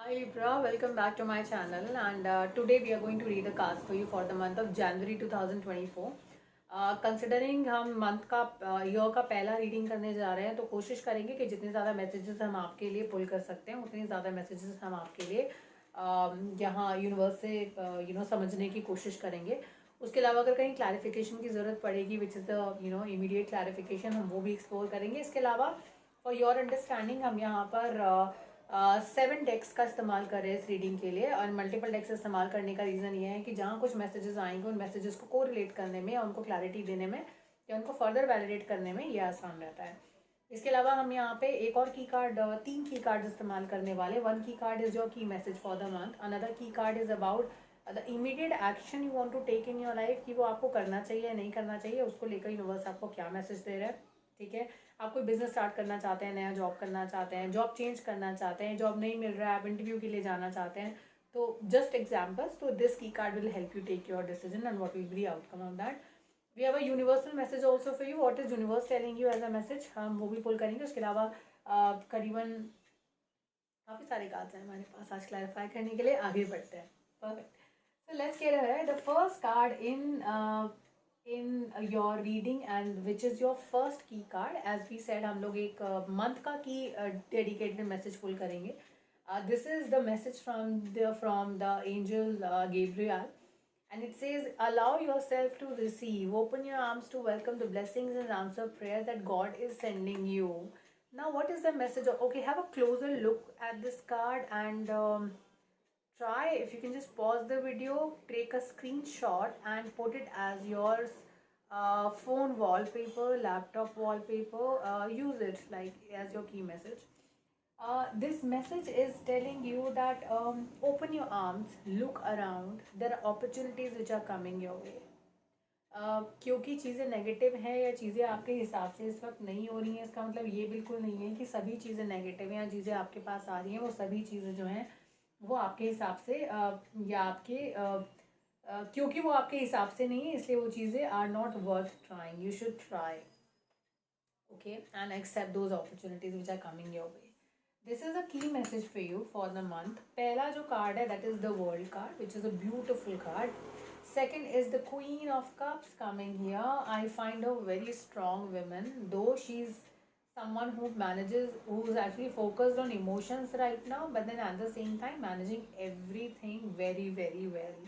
Hi Libra, welcome back to my channel and today we are going to read the cards for you for the month of January 2024. Considering हम month का year का पहला reading करने जा रहे हैं तो कोशिश करेंगे कि जितने ज़्यादा मैसेजेस हम आपके लिए पुल कर सकते हैं उतनी ज़्यादा मैसेजेस हम आपके लिए यहाँ यूनिवर्स से समझने की कोशिश करेंगे। उसके अलावा अगर कहीं क्लैरिफिकेशन की ज़रूरत पड़ेगी which is the immediate clarification हम वो भी एक्सप्लोर करेंगे। इसके अलावा फॉर योर अंडरस्टैंडिंग हम यहाँ पर 7 डेक्स का इस्तेमाल कर रहे हैं इस रीडिंग के लिए और मल्टीपल डेक्स इस्तेमाल करने का रीज़न ये है कि जहाँ कुछ मैसेजेस आएंगे उन मैसेजेस को कोरिलेट करने में या उनको क्लैरिटी देने में या उनको फर्दर वैलिडेट करने में ये आसान रहता है। इसके अलावा हम यहाँ पे एक और की कार्ड 3 की कार्ड इस्तेमाल करने वाले। 1 key card is your key message for the month. Another key card is about the immediate action you want to take in your life कि वो आपको करना चाहिए या नहीं करना चाहिए, उसको लेकर यूनिवर्स आपको क्या मैसेज दे रहा है। ठीक है, आप कोई बिजनेस स्टार्ट करना चाहते हैं, नया जॉब करना चाहते हैं, जॉब चेंज करना चाहते हैं, जॉब नहीं मिल रहा है, आप इंटरव्यू के लिए जाना चाहते हैं, तो जस्ट एग्जाम्पल्स। तो दिस की card will help you take your decision and what will be the outcome of that. We have a universal message also for you. What is universe telling you as a message, हम वो भी पुल करेंगे। उसके अलावा करीबन काफ़ी सारे cards हैं हमारे पास आज क्लैरिफाई करने के लिए। आगे बढ़ते हैं। Perfect, so let's get ahead. The first card in your reading and which is your first key card, as we said हम लोग एक month का की dedicated message pull करेंगे. This is the message from the angel Gabriel, and it says, allow yourself to receive, open your arms to welcome the blessings and answer prayers that God is sending you. Now what is the message of, okay, have a closer look at this card and try, if you can just pause the video, take a screenshot and put it as your phone wallpaper, laptop wallpaper, use it like as your key message. This message is telling you that open your arms, look around, there are opportunities which are coming your way. क्योंकि चीज़ें negative हैं या चीज़ें आपके हिसाब से इस वक्त नहीं हो रही हैं, इसका मतलब ये बिल्कुल नहीं है कि सभी चीज़ें नेगेटिव हैं या चीज़ें आपके पास आ रही हैं वो सभी चीज़ें जो हैं वो आपके हिसाब से या आपके क्योंकि वो आपके हिसाब से नहीं है इसलिए वो चीज़ें are not worth trying. You should try, okay, and accept those opportunities which are coming your way. This is a key message for you for the month. पहला जो कार्ड है that is the world card which is a beautiful card. Second is the Queen of Cups coming here. I find her very strong woman, though she's someone who manages, who's actually focused on emotions right now, but then at the same time managing everything very, very well.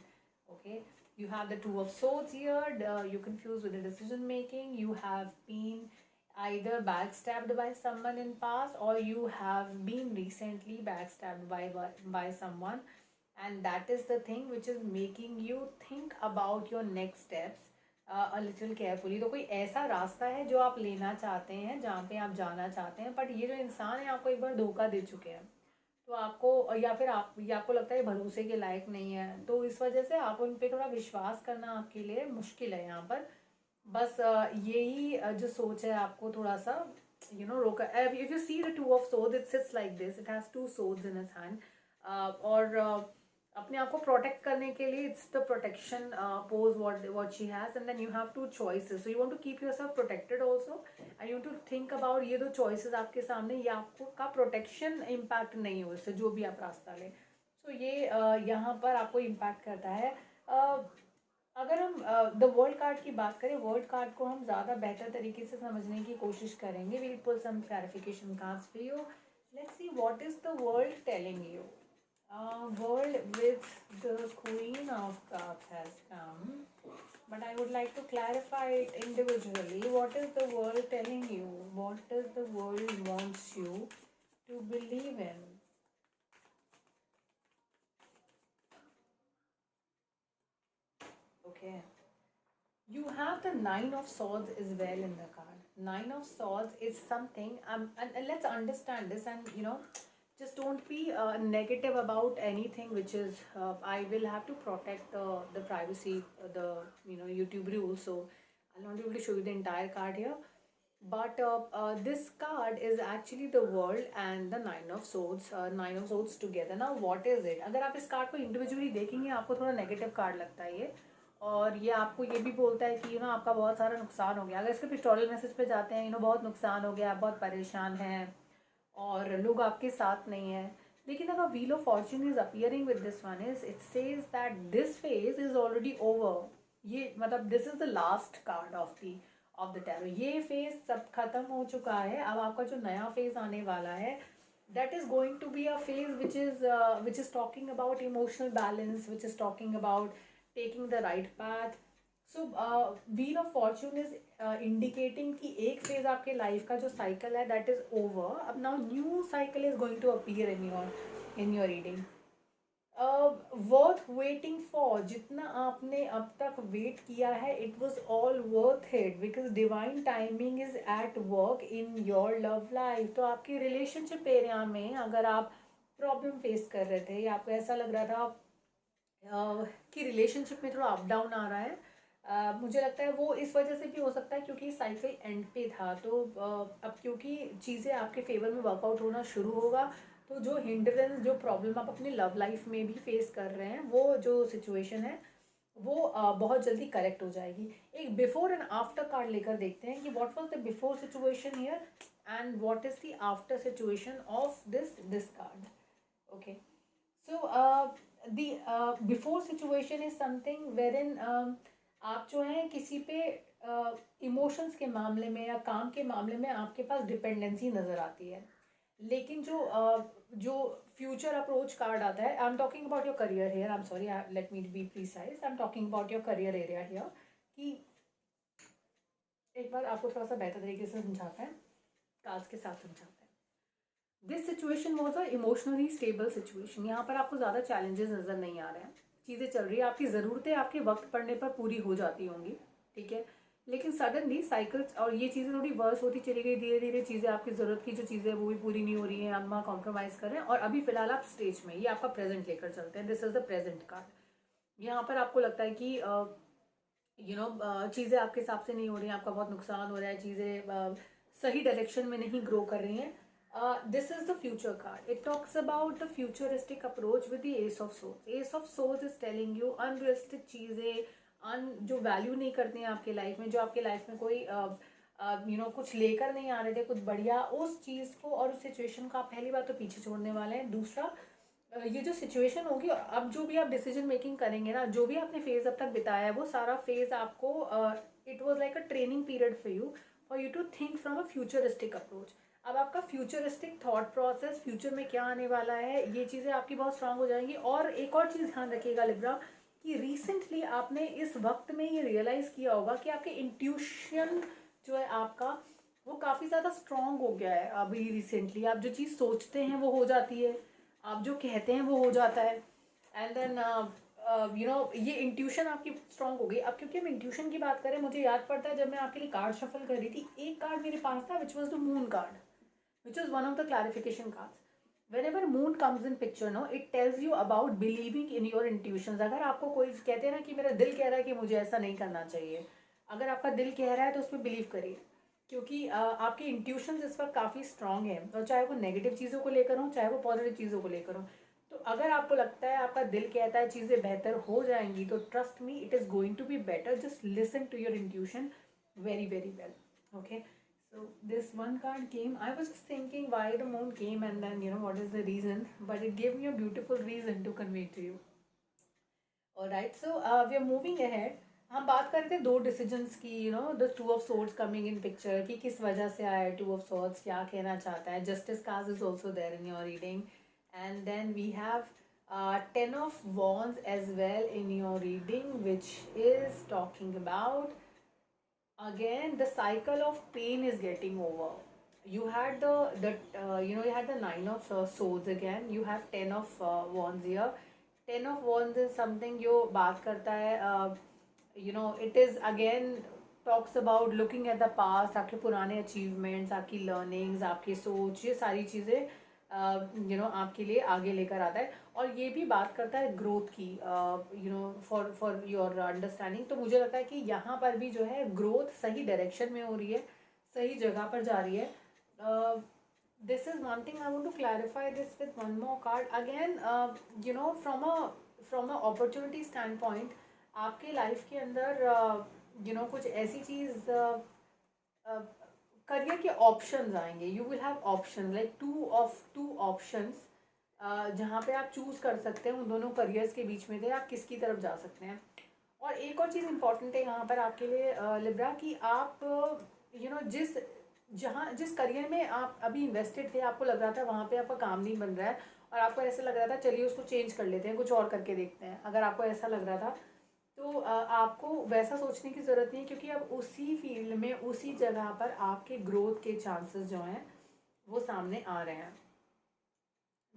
Okay, you have the Two of Swords here. You're confused with the decision making. You have been either backstabbed by someone in past or you have been recently backstabbed by someone, and that is the thing which is making you think about your next steps a little carefully. तो कोई ऐसा रास्ता है जो आप लेना चाहते हैं, जहाँ पे आप जाना चाहते हैं, बट ये जो इंसान है आपको एक बार धोखा दे चुके हैं, तो आपको या फिर आपको लगता है भरोसे के लायक नहीं है, तो इस वजह से आप उन पर थोड़ा विश्वास करना आपके लिए मुश्किल है यहाँ पर। बस यही जो सोच है आपको थोड़ा सा रोका। If you see the two of swords, it sits like this, it has two swords in his hand, और अपने आप को प्रोटेक्ट करने के लिए it's the protection pose what she has, and then you have two choices, so you want to keep yourself protected also and you to think about ये दो choices आपके सामने, ये आपको का प्रोटेक्शन इम्पैक्ट नहीं हो इससे जो भी आप रास्ता लें। सो ये यहाँ पर आपको इम्पैक्ट करता है। अगर हम द वर्ल्ड कार्ड की बात करें, वर्ल्ड कार्ड को हम ज़्यादा बेहतर तरीके से समझने की कोशिश करेंगे। We will pull some clarification cards for you. Let's see what is the world telling you. World with the Queen of Cups has come, but I would like to clarify it individually. What is the world telling you? What does the world wants you to believe in? Okay. You have the Nine of Swords as well in the card. Nine of Swords is something, and let's understand this, and just don't be negative about anything which is. I will have to protect the privacy, the YouTube rules, so I'll not be able to show you the entire card here. But this card is actually the world and the Nine of Swords together. Now what is it? अगर आप इस card को individually देखेंगे आपको थोड़ा negative card लगता है ये, और ये आपको ये भी बोलता है कि आपका बहुत सारा नुकसान हो गया। अगर इसके पिक्टोरियल मैसेज पे जाते हैं बहुत नुकसान हो गया, आप बहुत परेशान हैं और लोग आपके साथ नहीं हैं, लेकिन अगर wheel of Fortune is appearing with this one is it says that this phase is already over. ये मतलब this is the last card of the tarot. ये फेज सब खत्म हो चुका है. अब आपका जो नया फेज आने वाला है that is going to be a phase which is talking about emotional balance, which is talking about taking the right path. So wheel of fortune is indicating कि एक phase आपके life का जो cycle है that is over. अब now new cycle is going to appear in your reading. Worth waiting for. जितना आपने अब तक वेट किया है it was all worth it because divine timing is at work in your love life. तो आपकी relationship area में अगर आप प्रॉब्लम फेस कर रहे थे या आपको ऐसा लग रहा था कि रिलेशनशिप में थोड़ा अप डाउन आ रहा है, मुझे लगता है वो इस वजह से भी हो सकता है क्योंकि साइकिल एंड पे था. तो अब क्योंकि चीज़ें आपके फेवर में वर्कआउट होना शुरू होगा तो जो हिंड्रेंस जो प्रॉब्लम आप अपनी लव लाइफ में भी फेस कर रहे हैं वो जो सिचुएशन है वो बहुत जल्दी करेक्ट हो जाएगी. एक बिफोर एंड आफ्टर कार्ड लेकर देखते हैं कि what was the before situation here and what is the after situation of this card. Okay, so the before situation is something wherein आप जो हैं किसी पे इमोशंस के मामले में या काम के मामले में आपके पास डिपेंडेंसी नज़र आती है. लेकिन जो फ्यूचर अप्रोच कार्ड आता है, I am talking about your career here, I am sorry, let me be precise, I am talking about your career area here. कि एक बार आपको थोड़ा सा बेहतर तरीके से समझाते हैं, कार्ड्स के साथ समझाते हैं. This situation was a emotionally stable situation. यहाँ पर आपको ज़्यादा चैलेंजेस नज़र नहीं आ रहे हैं. चीज़ें चल रही है, आपकी ज़रूरतें आपके वक्त पड़ने पर पूरी हो जाती होंगी, ठीक है. लेकिन सडनली साइकिल्स और ये चीज़ें थोड़ी वर्स होती चली गई. धीरे धीरे चीज़ें आपकी ज़रूरत की जो चीज़ें वो भी पूरी नहीं हो रही हैं, आप वहाँ कॉम्प्रोमाइज़ कर रहे हैं. और अभी फ़िलहाल आप स्टेज में, ये आपका प्रेजेंट लेकर चलते हैं. This is the present card. यहाँ पर आपको लगता है कि चीज़ें आपके हिसाब से नहीं हो रही हैं, आपका बहुत नुकसान हो रहा है, चीज़ें सही डायरेक्शन में नहीं ग्रो कर रही हैं. This is the future card. It talks about the futuristic approach with the Ace of Swords. Ace of Swords is telling you unrealistic चीज़ें जो वैल्यू नहीं करते हैं आपके लाइफ में, जो आपके लाइफ में कोई कुछ लेकर नहीं आ रहे थे कुछ बढ़िया, उस चीज़ को और उस सिचुएशन को आप पहली बार तो पीछे छोड़ने वाले हैं. दूसरा, ये जो सिचुएशन होगी, अब जो भी आप डिसीजन मेकिंग करेंगे ना, जो भी आपने फेज़ अब तक बिताया है वो सारा फेज़ आपको it was like a training period for you to think from a futuristic approach. अब आपका फ्यूचरिस्टिक थॉट प्रोसेस, फ्यूचर में क्या आने वाला है, ये चीज़ें आपकी बहुत स्ट्रांग हो जाएंगी. और एक और चीज़ ध्यान रखिएगा लिब्रा, कि रिसेंटली आपने इस वक्त में ये रियलाइज़ किया होगा कि आपके इंट्यूशन जो है आपका वो काफ़ी ज़्यादा स्ट्रांग हो गया है. अभी रिसेंटली आप जो चीज़ सोचते हैं वो हो जाती है, आप जो कहते हैं वो हो जाता है. एंड देन ये इंट्यूशन आपकी स्ट्रांग हो गई. अब क्योंकि हम इंट्यूशन की बात करें, मुझे याद पड़ता है जब मैं आपके लिए कार्ड शफल कर रही थी, एक कार्ड मेरे पास था which was the moon card, which is one of the clarification cards. Whenever moon comes in picture, no, it tells you about believing in your intuitions. अगर आपको कोई कहते हैं ना कि मेरा दिल कह रहा है कि मुझे ऐसा नहीं करना चाहिए, अगर आपका दिल कह रहा है तो उसमें बिलीव करिए, क्योंकि आपके इंट्यूशंस इस वक्त काफ़ी स्ट्रांग हैं. और चाहे वो नेगेटिव चीज़ों को लेकर हो, चाहे वो पॉजिटिव चीज़ों को लेकर हो. तो अगर आपको लगता है, आपका दिल कहता है चीज़ें बेहतर हो जाएंगी, तो trust me, it is going to be better. Just listen to your intuition very very well. Okay, so this one card came. I was just thinking why the moon came and then what is the reason, but it gave me a beautiful reason to convey to you. Alright, so we are moving ahead. हम बात कर रहे थे दो decisions की, the two of swords coming in picture, कि किस वजह से आया टू ऑफ सोर्ड्स, क्या कहना चाहता है. Justice card is also there in your reading. And then we have 10 of wands as well in your reading, which is talking about again the cycle of pain is getting over. You had you had the 9 of swords again. You have 10 of wands here. 10 of wands is something जो बात करता है it is again talks about looking at the past. आपके पुराने achievements, आपकी learnings, आपकी सोच, ये सारी चीज़ें आपके लिए आगे लेकर आता है. और ये भी बात करता है ग्रोथ की, फॉर योर अंडरस्टैंडिंग. तो मुझे लगता है कि यहाँ पर भी जो है ग्रोथ सही डायरेक्शन में हो रही है, सही जगह पर जा रही है. This is one thing I want to clarify this with one more card again. From a opportunity stand point, आपके लाइफ के अंदर कुछ ऐसी चीज़ करियर के ऑप्शंस आएंगे. You will have option like two options जहाँ पे आप चूज़ कर सकते हैं उन दोनों करियर्स के बीच में थे आप किसकी तरफ जा सकते हैं। और एक और चीज़ इम्पॉर्टेंट है यहाँ पर आपके लिए लिब्रा, कि आप जिस करियर में आप अभी इन्वेस्टेड थे, आपको लग रहा था वहाँ पे आपका काम नहीं बन रहा है और आपको ऐसा लग रहा था चलिए उसको चेंज कर लेते हैं, कुछ और करके देखते हैं, अगर आपको ऐसा लग रहा था तो आपको वैसा सोचने की ज़रूरत नहीं है, क्योंकि अब उसी फील्ड में उसी जगह पर आपके ग्रोथ के चांसेस जो हैं वो सामने आ रहे हैं।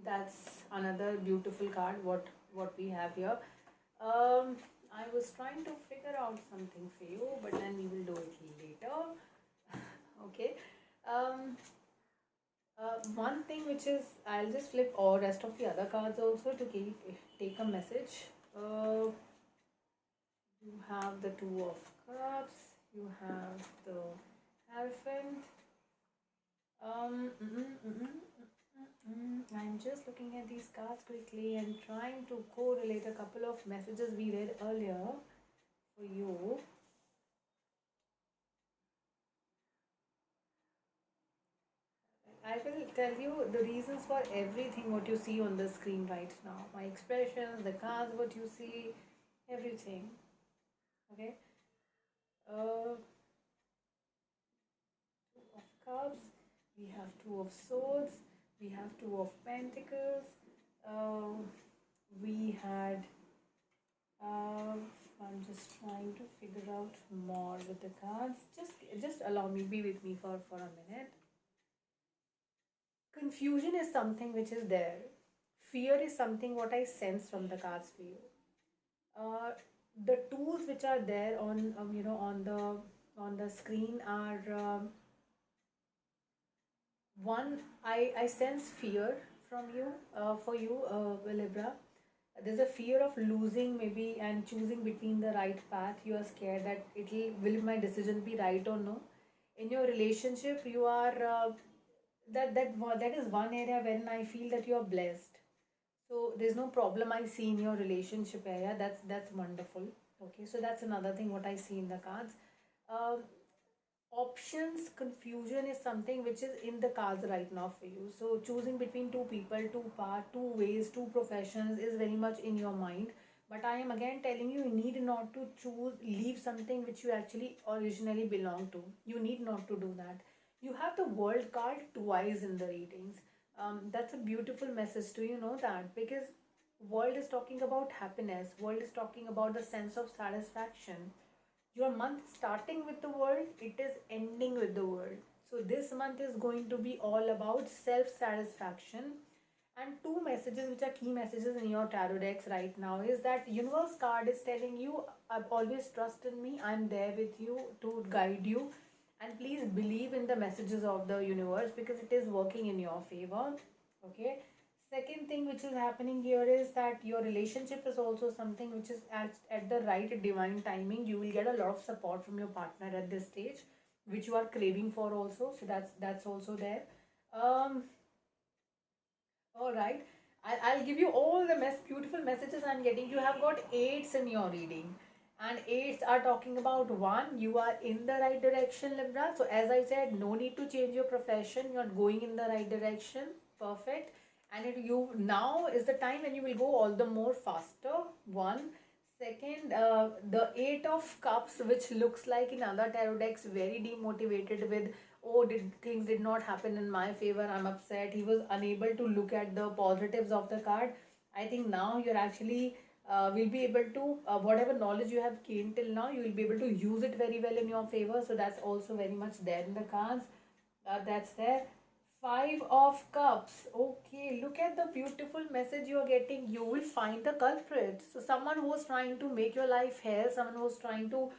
That's another beautiful card what we have here. I was trying to figure out something for you, but then we will do it later. Okay. Um, One thing which is, I'll just flip all rest of the other cards also to take a message. You have the Two of Cups. You have the Hierophant. I'm just looking at these cards quickly and trying to correlate a couple of messages we read earlier for you. I will tell you the reasons for everything what you see on the screen right now. My expressions, the cards, what you see, everything. Okay. Two of Cups. We have Two of Swords. We have Two of Pentacles. We had. I'm just trying to figure out more with the cards. Just allow me. Be with me for a minute. Confusion is something which is there. Fear is something what I sense from the cards for you. Uh, the tools which are there on the screen are one. I sense fear from you for you, Libra. There's a fear of losing maybe and choosing between the right path. You are scared that will my decision be right or no. In your relationship, you are that is one area when I feel that you are blessed. So there's no problem I see in your relationship area. That's wonderful. Okay, so that's another thing what I see in the cards. Um, Options confusion is something which is in the cards right now for you. So choosing between two people, two paths, two ways, two professions is very much in your mind. But I am again telling you, you need not to leave something which you actually originally belong to. You need not to do that. You have the world card twice in the readings. That's a beautiful message to you know that, because world is talking about happiness. World is talking about the sense of satisfaction. Your month starting with the world, it is ending with the world. So this month is going to be all about self satisfaction. And two messages which are key messages in your tarot decks right now is that universe card is telling you, I've always trust in me, I'm there with you to guide you, and please believe in the messages of the universe because it is working in your favor. Okay. Second thing which is happening here is that your relationship is also something which is at the right divine timing. You will get a lot of support from your partner at this stage, which you are craving for also. So that's also there. Um, all right. I'll give you all the beautiful messages I'm getting. You have got eights in your reading. And eights are talking about one, you are in the right direction, Libra. So as I said, no need to change your profession. You're going in the right direction. Perfect. And you now is the time when you will go all the more faster. One. Second, the Eight of Cups, which looks like in other tarot decks, very demotivated with, oh, things did not happen in my favor, I'm upset. He was unable to look at the positives of the card. I think now you're actually will be able to, whatever knowledge you have gained till now, you will be able to use it very well in your favor. So that's also very much there in the cards. That's there. Five of Cups. Okay, look at the beautiful message you are getting. You will find the culprit. So someone who was trying to make your life hell, someone who was who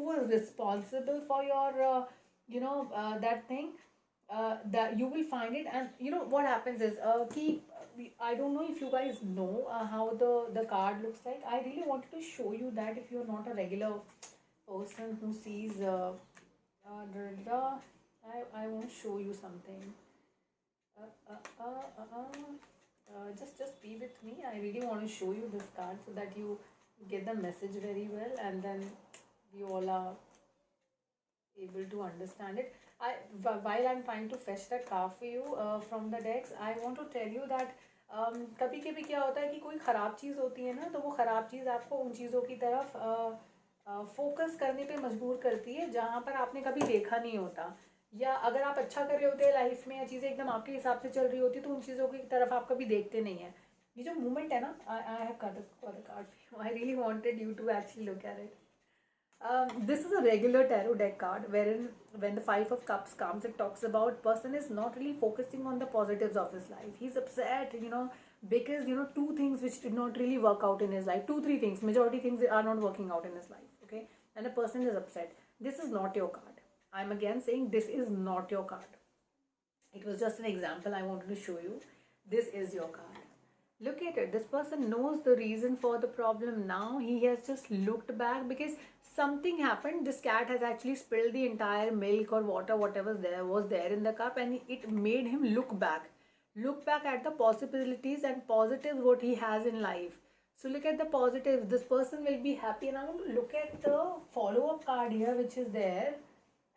was responsible for your, that thing. That you will find it, and you know what happens is, I don't know if you guys know how the card looks like. I really wanted to show you that if you're not a regular person who sees, I want to show you something. Uh, uh, uh, uh, just be with me. I really want to show you this card so that you get the message very well, and then we all are able to understand it. While I'm trying to fetch that card for you from the decks, I want to tell you that कभी कभी क्या होता है कि कोई ख़राब चीज़ होती है ना, तो वो ख़राब चीज़ आपको उन चीज़ों की तरफ फोकस करने पे मजबूर करती है जहाँ पर आपने कभी देखा नहीं होता। या अगर आप अच्छा कर रहे होते हैं लाइफ में, या चीज़ें एकदम आपके हिसाब से चल रही होती तो उन चीज़ों की तरफ आप कभी देखते नहीं हैं। ये जो मूवमेंट है ना, I have cut the card, I really wanted you to actually look at it. This is a regular tarot deck card wherein when the Five of Cups comes, it talks about person is not really focusing on the positives of his life. He's upset, because, two things which did not really work out in his life. Two, three things. Majority things are not working out in his life. Okay? And the person is upset. This is not your card. I'm again saying this is not your card. It was just an example I wanted to show you. This is your card. Look at it. This person knows the reason for the problem now. He has just looked back because something happened. This cat has actually spilled the entire milk or water, whatever was there in the cup, and it made him look back. Look back at the possibilities and positives what he has in life. So look at the positives. This person will be happy. And I'm going to look at the follow-up card here, which is there,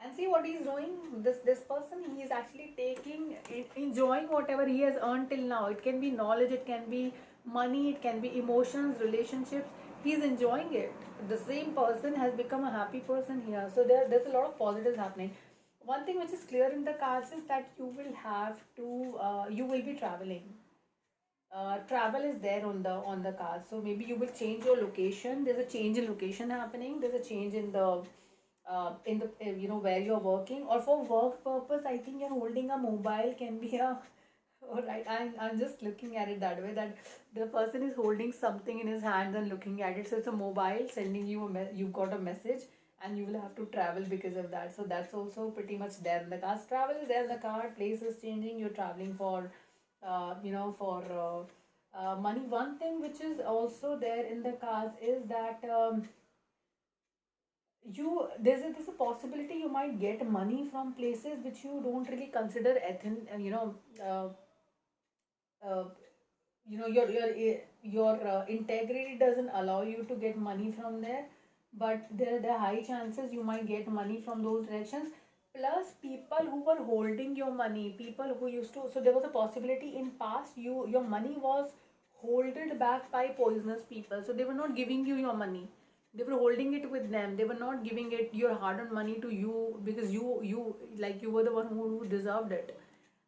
and see what he's doing. This person, he is actually enjoying whatever he has earned till now. It can be knowledge, it can be money, it can be emotions, relationships. He's enjoying it. The same person has become a happy person here. So there's a lot of positives happening. One thing which is clear in the cards is that you will be traveling. Travel is there on the card, so maybe you will change your location. There's a change in location happening. There's a change in the where you're working, or for work purpose. I think you're holding a mobile, can be a all right. I'm just looking at it that way, that the person is holding something in his hands and looking at it. So it's a mobile sending you you've got a message, and you will have to travel because of that. So that's also pretty much there in the cards. Travel is there in the card. Place is changing. You're traveling for money. One thing which is also there in the cards is that there's a possibility you might get money from places which you don't really consider uh, uh, your integrity doesn't allow you to get money from there, but there are high chances you might get money from those directions. Plus people who were holding your money, people who used to, so there was a possibility in past your money was holded back by poisonous people, so they were not giving you your money. They were holding it with them. They were not giving it your hard-earned money to you, because you were the one who deserved it.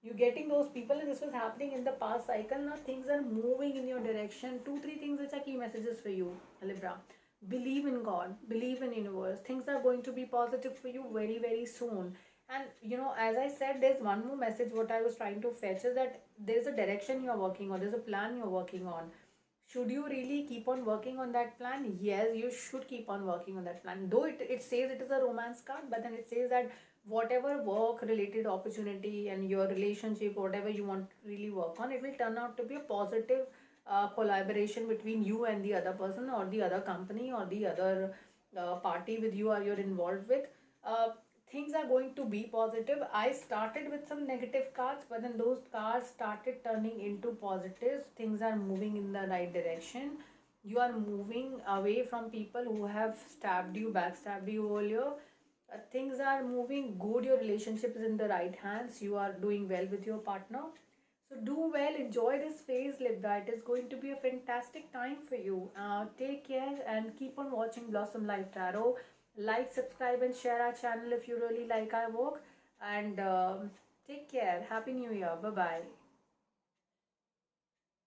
You're getting those people, and this was happening in the past cycle. Now things are moving in your direction. Two, three things which are key messages for you, Libra. Believe in God, believe in universe. Things are going to be positive for you very, very soon. And as I said, there's one more message what I was trying to fetch is that there's a direction you're working on, there's a plan you're working on. Should you really keep on working on that plan? Yes, you should keep on working on that plan. Though it says it is a romance card, but then it says that whatever work related opportunity and your relationship, whatever you want to really work on, it will turn out to be a positive collaboration between you and the other person, or the other company, or the other party with you, or you're involved with. Uh, Things are going to be positive. I started with some negative cards, but then those cards started turning into positives. Things are moving in the right direction. You are moving away from people who have stabbed you, backstabbed you earlier. Things are moving good. Your relationship is in the right hands. You are doing well with your partner. So do well, enjoy this phase, Libra. It is going to be a fantastic time for you. Take care and keep on watching Blossom Life Tarot. Like, subscribe, and share our channel if you really like our work. And take care. Happy New Year. Bye bye.